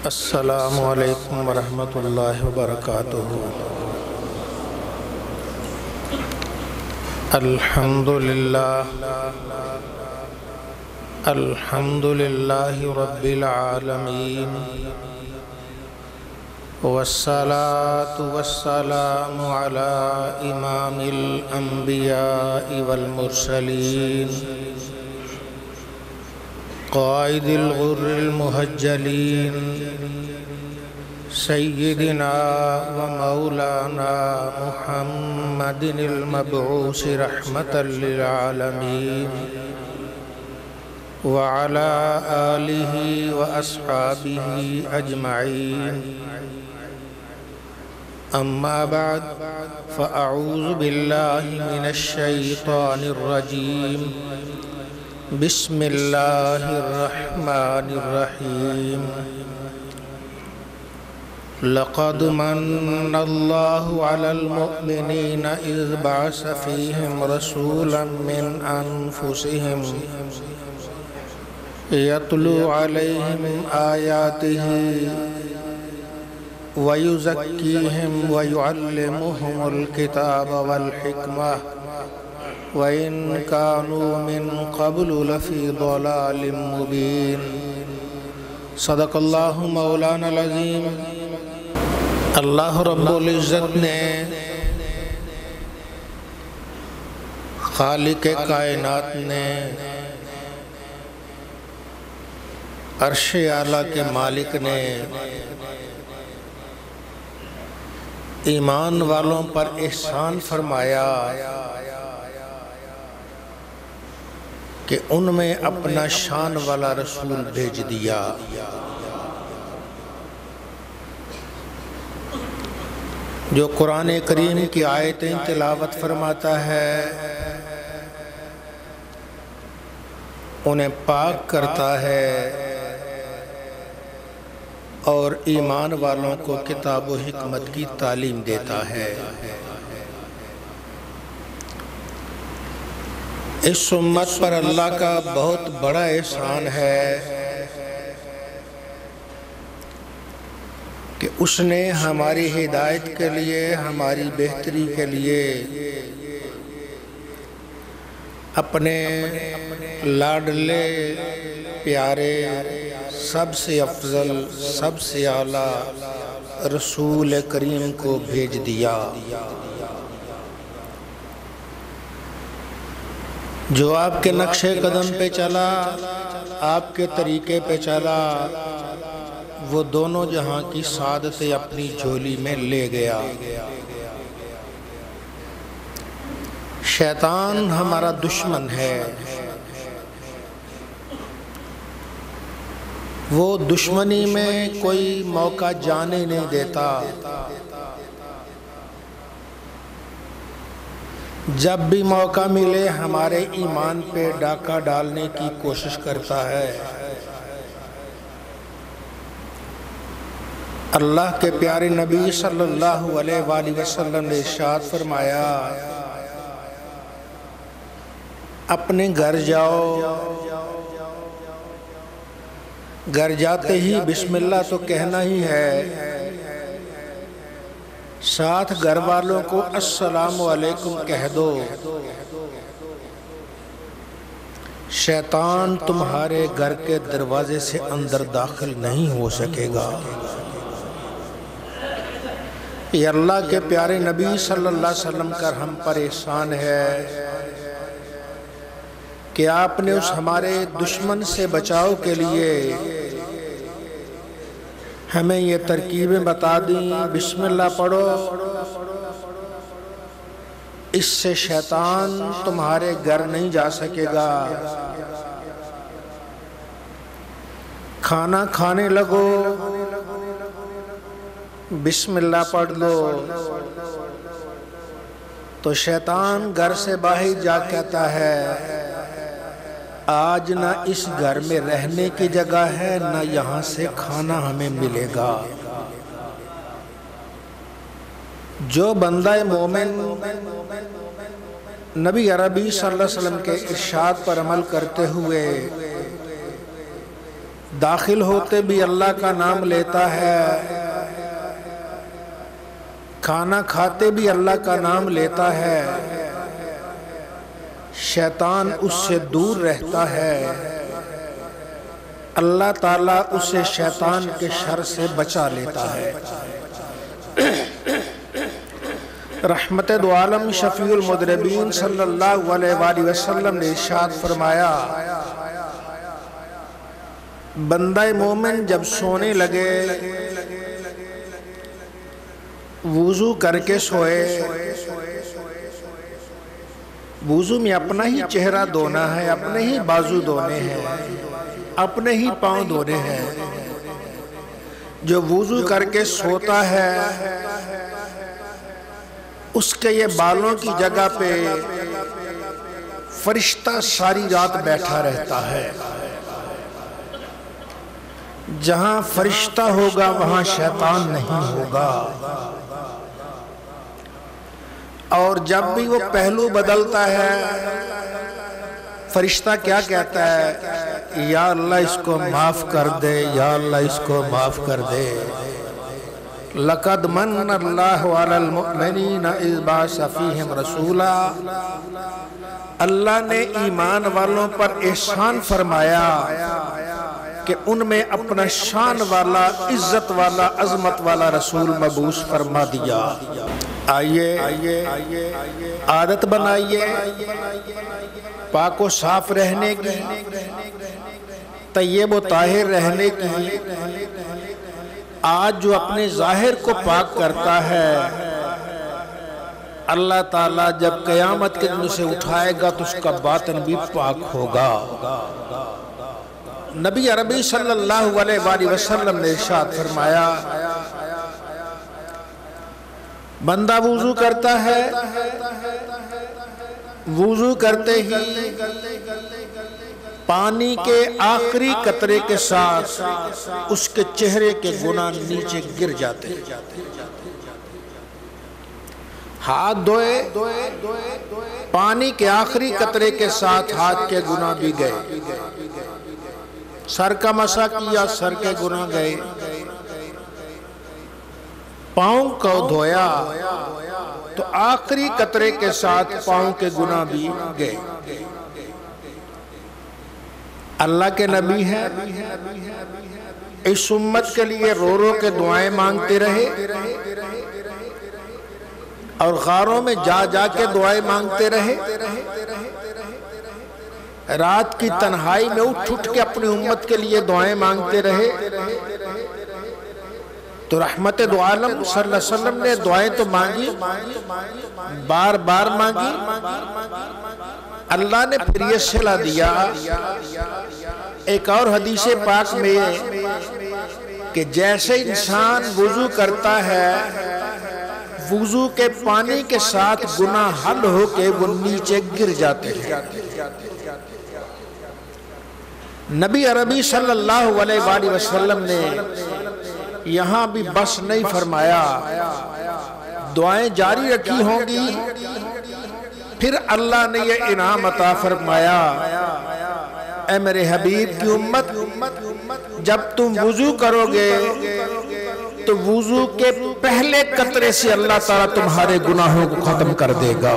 السلام علیکم ورحمۃ اللہ وبرکاتہ۔ الحمد للہ رب العالمین، والصلاة والسلام علی امام الانبیاء والمرسلین، قائد الغر المحجلین، سیدنا و مولانا محمد المبعوث رحمة للعالمین، وعلى آلہ واصحابہ اجمعین۔ اما بعد فاعوذ باللہ من الشیطان الرجیم، بسم اللہ الرحمن الرحیم۔ لقد من اللہ علی المؤمنین اذ بعث فیہم رسولا من انفسہم یتلو علیہم آیاتہ ویزکیہم ویعلمہم الکتاب والحکمہ وَإِن كَانُوا مِن قَبْلُ لَفِي ضَلَالٍ مُبِينٍ۔ صدق اللہ مولانا العظیم۔ اللہ رب العزت نے خالق کائنات نے عرش اعلیٰ کے مالک نے ایمان والوں پر احسان فرمایا کہ ان میں اپنا شان والا رسول بھیج دیا۔ جو قرآن کریم کی آیتیں تلاوت فرماتا ہے انہیں پاک کرتا ہے اور ایمان والوں کو کتاب و حکمت کی تعلیم دیتا ہے۔ اس امت پر اللہ کا بہت بڑا احسان ہے کہ اس نے ہماری ہدایت کے لیے، ہماری بہتری کے لیے اپنے لاڈلے پیارے سب سے افضل سب سے اعلیٰ رسول کریم کو بھیج دیا، جو آپ کے نقش قدم پہ چلا، آپ کے طریقے پہ چلا، وہ دونوں جہاں کی سعادتیں اپنی جھولی میں لے گیا۔ شیطان ہمارا دشمن ہے، وہ دشمنی میں کوئی موقع جانے نہیں دیتا۔ جب بھی موقع ملے ہمارے ایمان پہ ڈاکہ ڈالنے کی کوشش کرتا ہے۔ اللہ کے پیارے نبی صلی اللہ علیہ وآلہ وسلم نے ارشاد فرمایا، اپنے گھر جاؤ، گھر جاتے ہی بسم اللہ تو کہنا ہی ہے، ساتھ گھر والوں کو السلام علیکم کہہ دو، شیطان تمہارے گھر کے دروازے سے اندر داخل نہیں ہو سکے گا۔ یہ اللہ کے پیارے نبی صلی اللہ علیہ وسلم کا ہم پر احسان ہے کہ آپ نے اس ہمارے دشمن سے بچاؤ کے لیے ہمیں یہ ترکیبیں بتا دیں۔ بسم اللہ پڑھو، اس سے شیطان تمہارے گھر نہیں جا سکے گا۔ کھانا کھانے لگو، بسم اللہ پڑھ لو، تو شیطان گھر سے باہر جا کہتا ہے، آج نہ اس گھر میں رہنے کی جگہ ہے، نہ یہاں سے کھانا ہمیں ملے گا۔ جو بندہ مومن نبی عربی صلی اللہ علیہ وسلم کے ارشاد پر عمل کرتے ہوئے داخل ہوتے بھی اللہ کا نام لیتا ہے، کھانا کھاتے بھی اللہ کا نام لیتا ہے، شیطان اس سے دور رہتا ہے، اللہ تعالیٰ اسے شیطان کے شر سے بچا لیتا ہے۔ رحمت دو عالم شفیع المذنبین صلی اللہ علیہ وآلہ وسلم نے ارشاد فرمایا، بندہ مومن جب سونے لگے وضو کر کے سوئے، وضو میں اپنا ہی چہرہ دھونا ہے، اپنے ہی بازو دھونے ہیں، اپنے ہی پاؤں دھونے ہیں۔ جو وضو کر کے سوتا ہے اس کے یہ بالوں کی جگہ پہ فرشتہ ساری رات بیٹھا رہتا ہے۔ جہاں فرشتہ ہوگا وہاں شیطان نہیں ہوگا۔ اور جب بھی وہ پہلو بدلتا ہے فرشتہ کیا کہتا ہے؟ یا اللہ اس کو معاف کر دے، یا اللہ اس کو معاف کر دے۔ لَقَدْ مَنَّ اللَّهُ عَلَى الْمُؤْمِنِينَ إِذْ بَعَثَ فِيهِمْ رَسُولًا، اللہ نے ایمان والوں پر احسان فرمایا کہ ان میں اپنا شان والا، عزت والا، عظمت والا رسول مبعوث فرما دیا۔ آئیے عادت بنائیے پاک و صاف رہنے کی، طیب و طاہر رہنے کی۔ آج جو اپنے ظاہر کو پاک کرتا ہے اللہ تعالیٰ جب قیامت کے دن اسے اٹھائے گا تو اس کا باطن بھی پاک ہوگا۔ نبی عربی صلی اللہ علیہ وآلہ وسلم نے ارشاد فرمایا، بندہ وضو کرتا ہے، وضو کرتے ہی پانی کے آخری قطرے کے ساتھ اس کے چہرے کے گناہ نیچے گر جاتے ہیں۔ ہاتھ دھوئے، پانی کے آخری قطرے کے ساتھ ہاتھ کے گناہ بھی گئے، سر کا مسح کیا، سر کے گناہ گئے، پاؤں کو دھویا تو آخری قطرے کے ساتھ پاؤں کے گناہ بھی گئے۔ اللہ کے نبی ہیں، اس امت کے لیے رو رو کے دعائیں مانگتے رہے اور غاروں میں جا جا کے دعائیں مانگتے رہے، رات کی تنہائی میں اٹھ اٹھ کے اپنی امت کے لیے دعائیں مانگتے رہے۔ تو رحمت دو عالم صلی اللہ علیہ وسلم نے دعائیں تو مانگی، بار بار مانگی، اللہ نے پھر یہ صلہ دیا۔ ایک اور حدیث پاک میں کہ جیسے انسان وضو کرتا ہے، وضو کے پانی کے ساتھ گناہ حل ہو کے وہ نیچے گر جاتے ہیں۔ نبی عربی صلی اللہ علیہ وآلہ وسلم نے یہاں بھی بس نہیں فرمایا، دعائیں جاری رکھی ہوں گی، پھر اللہ نے یہ انعام عطا فرمایا، اے میرے حبیب کی امت، جب تم وضو کرو گے تو وضو کے پہلے قطرے سے اللہ تعالیٰ تمہارے گناہوں کو ختم کر دے گا۔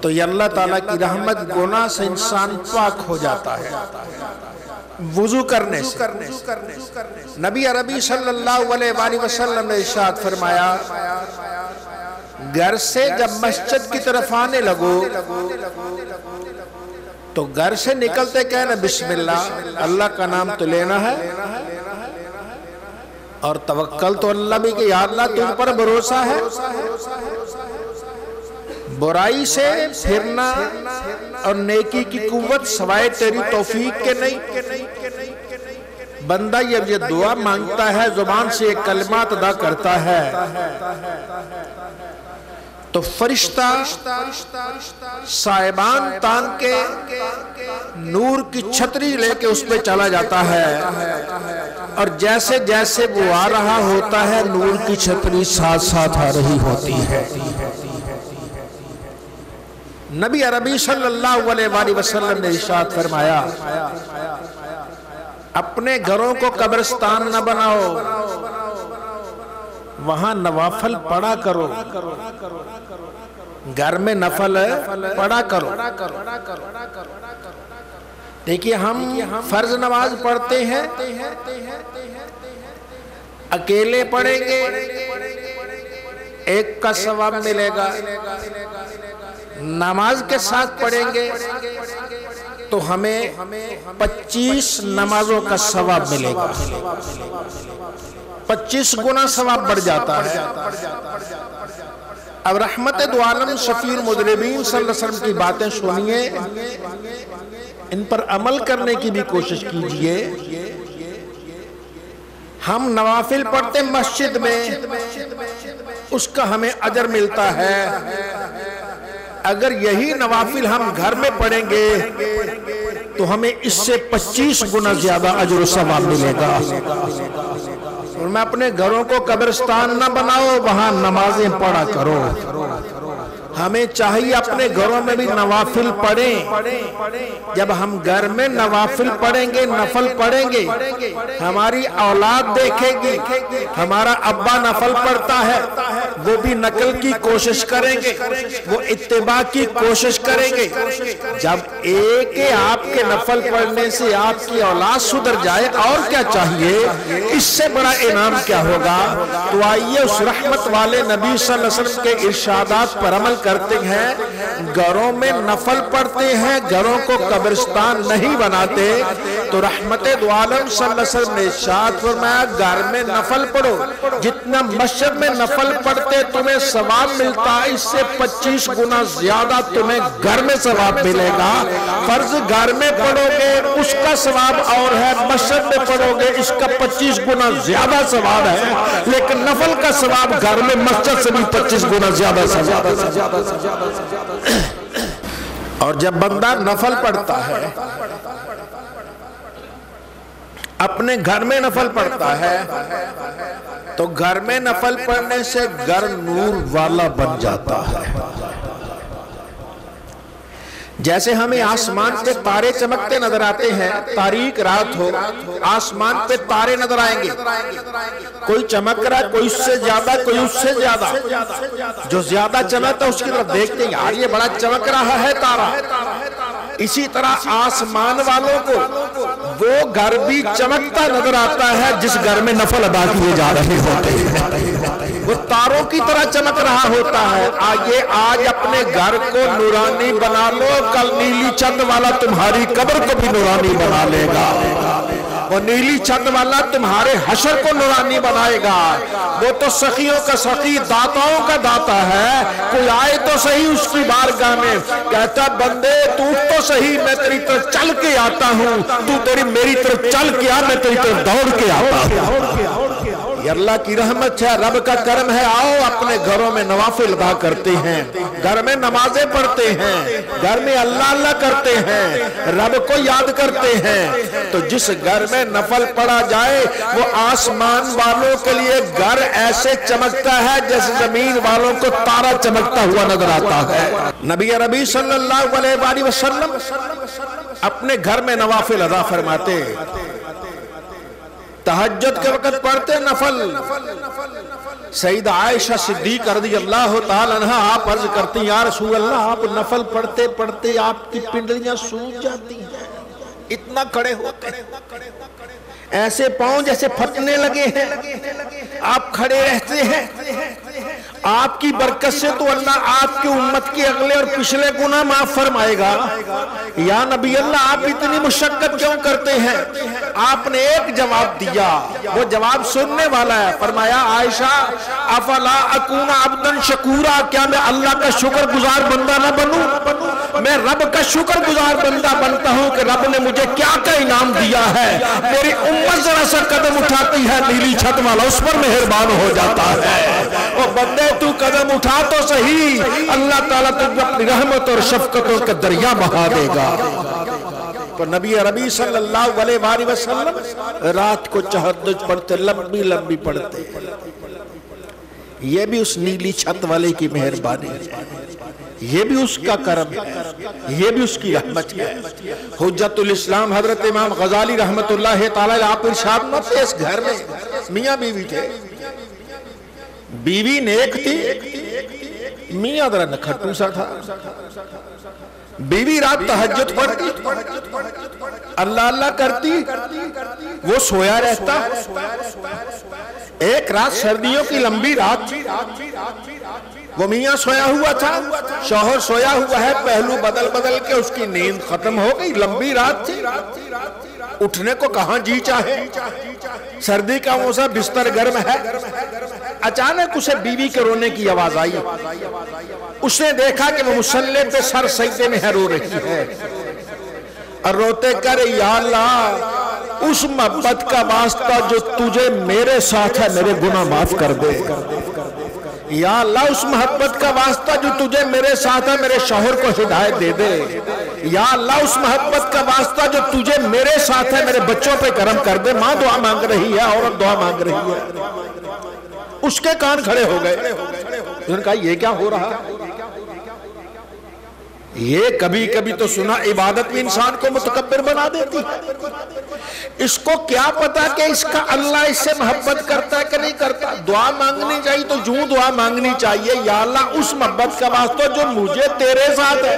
تو یہ اللہ تعالیٰ کی رحمت، گناہ سے انسان پاک ہو جاتا ہے وضو کرنے سے۔ نبی عربی صلی اللہ علیہ وآلہ وسلم نے ارشاد فرمایا، گھر سے جب مسجد کی طرف آنے لگو تو گھر سے نکلتے کہنا بسم اللہ، اللہ کا نام تو لینا ہے، اور توکل تو اللہ بھی کہ یا اللہ تم پر بھروسہ ہے۔ برائی سے پھرنا اور نیکی کی قوت سوائے تیری توفیق کے نہیں۔ بندہ یہ دعا مانگتا ہے، زبان سے ایک کلمات ادا کرتا ہے تو فرشتہ صاحبان تان کے نور کی چھتری لے کے اس پہ چلا جاتا ہے، اور جیسے جیسے وہ آ رہا ہوتا ہے نور کی چھتری ساتھ ساتھ آ رہی ہوتی ہے۔ نبی عربی صلی اللہ علیہ وآلہ وسلم نے ارشاد فرمایا، اپنے گھروں کو قبرستان نہ بناؤ، وہاں نوافل پڑھا کرو، گھر میں نفل پڑھا کرو۔ دیکھیے ہم فرض نماز پڑھتے ہیں، اکیلے پڑھیں گے ایک کا ثواب ملے گا، نماز کے ساتھ پڑھیں گے تو ہمیں 25 نمازوں کا ثواب ملے گا، 25 گنا ثواب بڑھ جاتا ہے۔ اب رحمت دو عالم شفیع المذنبین صلی اللہ علیہ وسلم کی باتیں سنیے، ان پر عمل کرنے کی بھی کوشش کیجئے۔ ہم نوافل پڑھتے مسجد میں، اس کا ہمیں اجر ملتا ہے، اگر یہی نوافل ہم گھر میں پڑھیں گے تو ہمیں اس سے 25 گنا زیادہ اجر و ثواب ملے گا۔ اور میں اپنے گھروں کو قبرستان نہ بناؤ، وہاں نمازیں پڑھا کرو۔ ہمیں چاہیے اپنے گھروں میں بھی نوافل پڑھیں۔ جب ہم گھر میں نوافل پڑھیں گے، نفل پڑھیں گے، ہماری اولاد دیکھے گی ہمارا ابا نفل پڑھتا ہے، وہ بھی نقل کی کوشش کریں گے، وہ اتباع کی کوشش کریں گے۔ جب ایک آپ کے نفل پڑھنے سے آپ کی اولاد سدھر جائے، اور کیا چاہیے؟ اس سے بڑا انعام کیا ہوگا؟ تو آئیے اس رحمت والے نبی صلی اللہ علیہ وسلم کے ارشادات پر عمل کرتے ہیں، گھروں میں نفل پڑھتے ہیں، گھروں کو قبرستان نہیں بناتے۔ تو رحمت دو عالم صلی اللہ علیہ وسلم نے ارشاد فرمایا گھر میں نفل پڑھو، جتنا مسجد میں نفل پڑھتے تمہیں ثواب ملتا، اس سے 25 گنا زیادہ تمہیں گھر میں ثواب ملے گا۔ فرض گھر میں پڑھو گے اس کا ثواب اور ہے، مسجد میں پڑھو گے اس کا 25 گنا زیادہ ثواب ہے، لیکن نفل کا ثواب گھر میں مسجد سے بھی 25 گنا زیادہ ثواب ہے۔ اور جب بندہ نفل پڑھتا ہے، اپنے گھر میں نفل پڑھتا ہے، تو گھر میں نفل پڑھنے سے گھر نور والا بن جاتا ہے۔ جیسے ہمیں آسمان پہ تارے چمکتے نظر آتے ہیں، تاریک رات ہو، آسمان پہ تارے نظر آئیں گے، کوئی چمک رہا ہے، کوئی اس سے زیادہ، کوئی اس سے زیادہ، جو زیادہ چمکتا ہے اس کی طرف دیکھتے ہیں، یار یہ بڑا چمک رہا ہے تارا۔ اسی طرح آسمان والوں کو وہ گھر بھی چمکتا نظر آتا ہے جس گھر میں نفل ادا کیے جا رہے ہوتے ہیں، وہ تاروں کی طرح چمک رہا ہوتا ہے۔ آئیے آج اپنے گھر کو نورانی بنا لو، کل نیلی چھت والا تمہاری قبر کو بھی نورانی بنا لے گا، وہ نیلی چھت والا تمہارے حشر کو نورانی بنائے گا۔ وہ تو سخیوں کا سخی، داتاؤں کا داتا ہے، کوئی آئے تو صحیح اس کی بارگاہ میں، کہتا بندے تو تو صحیح، میں تیری طرف چل کے آتا ہوں، تو میری طرف چل کے آ، میں تیری طرف دوڑ کے آتا ہوں۔ یہ اللہ کی رحمت ہے، رب کا کرم ہے۔ آؤ اپنے گھروں میں نوافل ادا کرتے ہیں، گھر میں نمازیں پڑھتے ہیں، گھر میں اللہ اللہ کرتے ہیں، رب کو یاد کرتے ہیں۔ تو جس گھر میں نفل پڑھا جائے وہ آسمان والوں کے لیے گھر ایسے چمکتا ہے جیسے زمین والوں کو تارا چمکتا ہوا نظر آتا ہے۔ نبی عربی صلی اللہ علیہ وآلہ وسلم اپنے گھر میں نوافل ادا فرماتے، تہجد کے وقت پڑھتے نفل۔ سیدہ عائشہ صدیقہ رضی اللہ تعالیٰ عنہ آپ عرض کرتی ہیں یا رسول اللہ، آپ نفل پڑھتے پڑھتے آپ کی پنڈلیاں سوج جاتی ہیں، اتنا کھڑے ہوتے ہیں، ایسے پاؤں جیسے پھٹنے لگے ہیں، آپ کھڑے رہتے ہیں۔ آپ کی برکت سے تو اللہ آپ کی امت کی اگلے اور پچھلے گناہ معاف فرمائے گا۔ یا نبی اللہ آپ اتنی مشقت کیوں کرتے ہیں؟ آپ نے ایک جواب دیا، وہ جواب سننے والا ہے۔ فرمایا عائشہ افلا اکون عبدا شکورا، کیا میں اللہ کا شکر گزار بندہ نہ بنوں؟ میں رب کا شکر گزار بندہ بنتا ہوں کہ رب نے مجھے کیا کیا انعام دیا ہے۔ میری امت ذرا سا قدم اٹھاتی ہے، نیلی چھت والا اس پر مہربان ہو جاتا ہے۔ اور بندے تو قدم اٹھا تو صحیح، اللہ تعالیٰ تجھے اپنی رحمت اور شفقتوں کا دریا بہا دے گا۔ تو نبی عربی صلی اللہ علیہ وآلہ وسلم رات کو تہجد پڑھتے، لمبی لمبی پڑھتے۔ یہ بھی اس نیلی چھت والے کی مہربانی ہے۔ یہ بھی اس کا کرم ہے، یہ بھی اس کی رحمت ہے۔ حجت الاسلام حضرت امام غزالی رحمت اللہ تعالی آپ ارشاد فرماتے اس گھر میں میاں بیوی تھے، بیوی نیک تھی، میاں ذرا نکھٹو سا تھا۔ بیوی رات تہجد پڑھتی، اللہ اللہ کرتی، وہ سویا رہتا۔ ایک رات سردیوں کی لمبی رات، وہ میاں سویا ہوا تھا، شوہر سویا ہوا ہے، پہلو بدل بدل کے اس کی نیند ختم ہو گئی، لمبی رات تھی، اٹھنے کو کہاں جی چاہے، سردی کا موسم، بستر گرم ہے۔ اچانک اسے بیوی کے رونے کی آواز آئی، اس نے دیکھا کہ وہ مصلی پہ سر سجدے میں رو رہی ہے اور روتے کر یا اللہ اس محبت کا واسطہ جو تجھے میرے ساتھ ہے میرے گناہ معاف کر دے، یا اللہ اس محبت کا واسطہ جو تجھے میرے ساتھ ہے میرے شوہر کو ہدایت دے دے، یا اللہ اس محبت کا واسطہ جو تجھے میرے ساتھ ہے میرے بچوں پہ کرم کر دے۔ ماں دعا مانگ رہی ہے، عورت دعا مانگ رہی ہے۔ اس کے کان کھڑے ہو گئے، انہوں نے کہا یہ کیا ہو رہا؟ یہ کبھی کبھی تو سنا عبادت میں انسان کو متکبر بنا دیتی ہے۔ اس کو کیا پتا کہ اس کا اللہ اس سے محبت کرتا ہے کہ نہیں کرتا؟ دعا مانگنی چاہیے تو یوں دعا مانگنی چاہیے، یا اللہ اس محبت کا واسطہ جو مجھے تیرے ساتھ ہے۔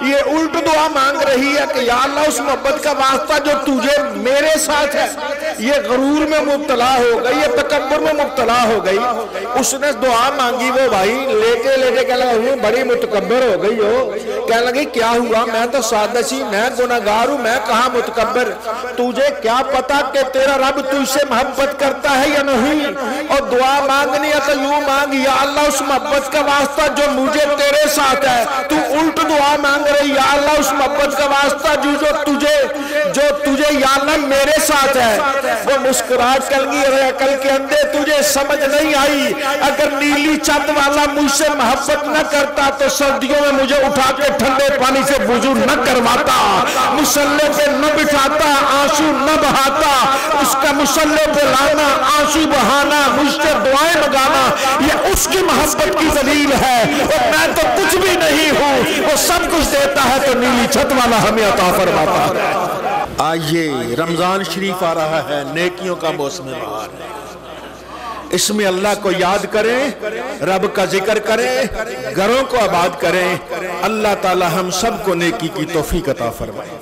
یہ الٹ دعا مانگ رہی ہے کہ یا اللہ اس محبت کا واسطہ جو تجھے میرے ساتھ ہے۔ یہ غرور میں مبتلا ہو گئی، یہ تکبر میں مبتلا ہو گئی۔ اس نے دعا مانگی، وہ بھائی لیٹے لیٹے کہنے لگا بڑی متکبر ہو گئی ہو، کہنے لگی کیا ہوا؟ میں تو سادہ سی، میں گناہگار ہوں، میں کہاں متکبر؟ تجھے کیا پتا کہ تیرا رب تجھ سے محبت کرتا ہے یا نہیں؟ اور دعا مانگنی ہے تو یوں مانگ، یا اللہ اس محبت کا واسطہ جو مجھے تیرے ساتھ ہے۔ تو الٹ دعا مانگ رہی، یا اللہ اس محبت کا واسطہ جو تجھے یا اللہ میرے ساتھ ہے۔ وہ مسکراہٹ کر گئی، ارے عقل کے اندھے تجھے سمجھ نہیں آئی، اگر نیلی چھت والا مجھ سے محبت نہ کرتا تو سردیوں میں مجھے اٹھا کے ٹھنڈے پانی سے وضو نہ کرواتا، مصلی پہ نہ بٹھاتا، آنسو نہ بہاتا۔ اس کا مصلی پہ لانا، آنسو بہانا، مجھ سے دعائیں مگانا، یہ اس کی محبت کی دلیل ہے۔ اور میں تو کچھ بھی نہیں ہوں، وہ سب کچھ دیتا ہے تو نیلی چھت والا ہمیں عطا فرماتا ہے۔ آئیے رمضان شریف آ رہا ہے، نیکیوں کا موسم بہار ہے، اس میں اللہ کو یاد کریں، رب کا ذکر کریں، گھروں کو آباد کریں۔ اللہ تعالی ہم سب کو نیکی کی توفیق عطا فرمائے۔